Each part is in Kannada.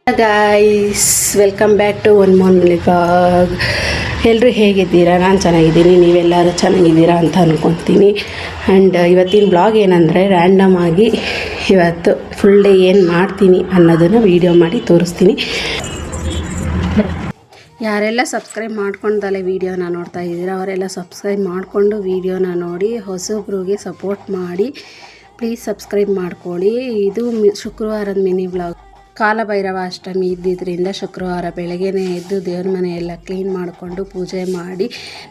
Guys, welcome back to one more vlog. ಎಲ್ಲರೂ ಹೇಗಿದ್ದೀರಾ? ನಾನು ಚೆನ್ನಾಗಿದ್ದೀನಿ, ನೀವೆಲ್ಲರೂ ಚೆನ್ನಾಗಿದ್ದೀರಾ ಅಂತ ಅಂದ್ಕೊತೀನಿ. ಆ್ಯಂಡ್ ಇವತ್ತಿನ ಬ್ಲಾಗ್ ಏನಂದರೆ, ರ್ಯಾಂಡಮ್ ಆಗಿ ಇವತ್ತು ಫುಲ್ ಡೇ ಏನು ಮಾಡ್ತೀನಿ ಅನ್ನೋದನ್ನು ವೀಡಿಯೋ ಮಾಡಿ ತೋರಿಸ್ತೀನಿ. ಯಾರೆಲ್ಲ ಸಬ್ಸ್ಕ್ರೈಬ್ ಮಾಡ್ಕೊಂಡಲ್ಲೇ ವೀಡಿಯೋನ ನೋಡ್ತಾ ಇದ್ದೀರಾ ಅವರೆಲ್ಲ ಸಬ್ಸ್ಕ್ರೈಬ್ ಮಾಡಿಕೊಂಡು ವೀಡಿಯೋನ ನೋಡಿ ಹೊಸಬ್ರಿಗೆ ಸಪೋರ್ಟ್ ಮಾಡಿ. ಪ್ಲೀಸ್ ಸಬ್ಸ್ಕ್ರೈಬ್ ಮಾಡ್ಕೊಳ್ಳಿ. ಇದು ಶುಕ್ರವಾರದ ಮಿನಿ ವ್ಲಾಗ್. ಕಾಲಭೈರವ ಅಷ್ಟಮಿ ಇದ್ದಿದ್ದರಿಂದ ಶುಕ್ರವಾರ ಬೆಳಗ್ಗೆನೇ ಎದ್ದು ದೇವ್ರ ಮನೆಯೆಲ್ಲ ಕ್ಲೀನ್ ಮಾಡಿಕೊಂಡು ಪೂಜೆ ಮಾಡಿ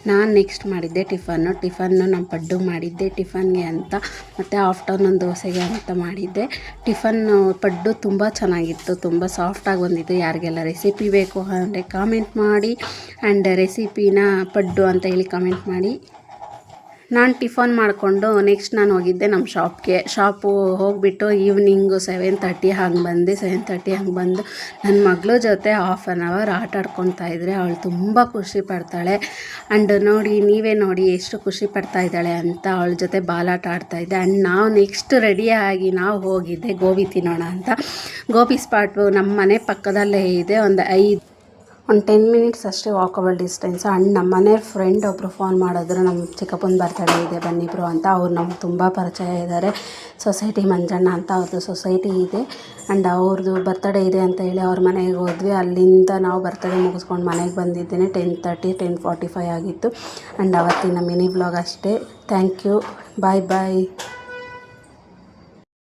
ನಾನು ನೆಕ್ಸ್ಟ್ ಮಾಡಿದ್ದೆ ಟಿಫನ್ನು ನಮ್ಮ ಪಡ್ಡು ಮಾಡಿದ್ದೆ ಟಿಫನ್ಗೆ ಅಂತ. ಮತ್ತು ಆಫ್ಟರ್ನೂನ್ ದೋಸೆಗೆ ಅಂತ ಮಾಡಿದ್ದೆ. ಟಿಫನ್ನು ಪಡ್ಡು ತುಂಬ ಚೆನ್ನಾಗಿತ್ತು, ತುಂಬ ಸಾಫ್ಟಾಗಿ ಬಂದಿತ್ತು. ಯಾರಿಗೆಲ್ಲ ರೆಸಿಪಿ ಬೇಕು ಅಂದರೆ ಕಾಮೆಂಟ್ ಮಾಡಿ. ಆ್ಯಂಡ್ ರೆಸಿಪಿನ ಪಡ್ಡು ಅಂತ ಹೇಳಿ ಕಾಮೆಂಟ್ ಮಾಡಿ. ನಾನು ಟಿಫನ್ ಮಾಡಿಕೊಂಡು ನೆಕ್ಸ್ಟ್ ನಾನು ಹೋಗಿದ್ದೆ ನಮ್ಮ ಶಾಪು ಹೋಗಿಬಿಟ್ಟು ಈವ್ನಿಂಗು 7:30 ಹಂಗೆ ಬಂದು ನನ್ನ ಮಗಳ ಜೊತೆ ಹಾಫ್ ಆನ್ ಅವರ್ ಆಟ ಆಡ್ಕೊತಾ ಇದ್ದರೆ ಅವಳು ತುಂಬ ಖುಷಿ ಪಡ್ತಾಳೆ. ಆ್ಯಂಡ್ ನೀವೇ ನೋಡಿ ಎಷ್ಟು ಖುಷಿ ಪಡ್ತಾ ಇದ್ದಾಳೆ ಅಂತ. ಅವಳ ಜೊತೆ ಬಾಲಾಟ ಆಡ್ತಾಯಿದ್ದೆ. ಆ್ಯಂಡ್ ನಾವು ನೆಕ್ಸ್ಟ್ ರೆಡಿಯಾಗಿ ನಾವು ಹೋಗಿದ್ದೆ ಗೋಬಿ ತಿನ್ನೋಣ ಅಂತ. ಗೋಬಿ ಸ್ಪಾಟು ನಮ್ಮ ಮನೆ ಪಕ್ಕದಲ್ಲೇ ಇದೆ. ಒಂದು 10 ಮಿನಿಟ್ಸ್ ಅಷ್ಟೇ ವಾಕಬಲ್ ಡಿಸ್ಟೆನ್ಸ್. ಆ್ಯಂಡ್ ನಮ್ಮ ಮನೆ ಫ್ರೆಂಡ್ ಒಬ್ಬರು ಫೋನ್ ಮಾಡಿದ್ರು, ನಮ್ಮ ಚಿಕ್ಕಪ್ಪನ ಬರ್ತಡೇ ಇದೆ ಬನ್ನಿಬ್ರು ಅಂತ. ಅವ್ರು ನಮ್ಗೆ ತುಂಬ ಪರಿಚಯ ಇದ್ದಾರೆ. ಸೊಸೈಟಿ ಮಂಜಣ್ಣ ಅಂತ ಅವ್ರದ್ದು ಸೊಸೈಟಿ ಇದೆ. ಆ್ಯಂಡ್ ಅವ್ರದ್ದು ಬರ್ತಡೇ ಇದೆ ಅಂತ ಹೇಳಿ ಅವ್ರ ಮನೆಗೆ ಹೋದ್ವಿ. ಅಲ್ಲಿಂದ ನಾವು ಬರ್ತಡೇ ಮುಗಿಸ್ಕೊಂಡು ಮನೆಗೆ ಬಂದಿದ್ದೇನೆ. 10:45 ಆಗಿತ್ತು. ಆ್ಯಂಡ್ ಅವತ್ತಿನ ಮಿನಿ ವ್ಲಾಗ್ ಅಷ್ಟೇ. Thank you, bye.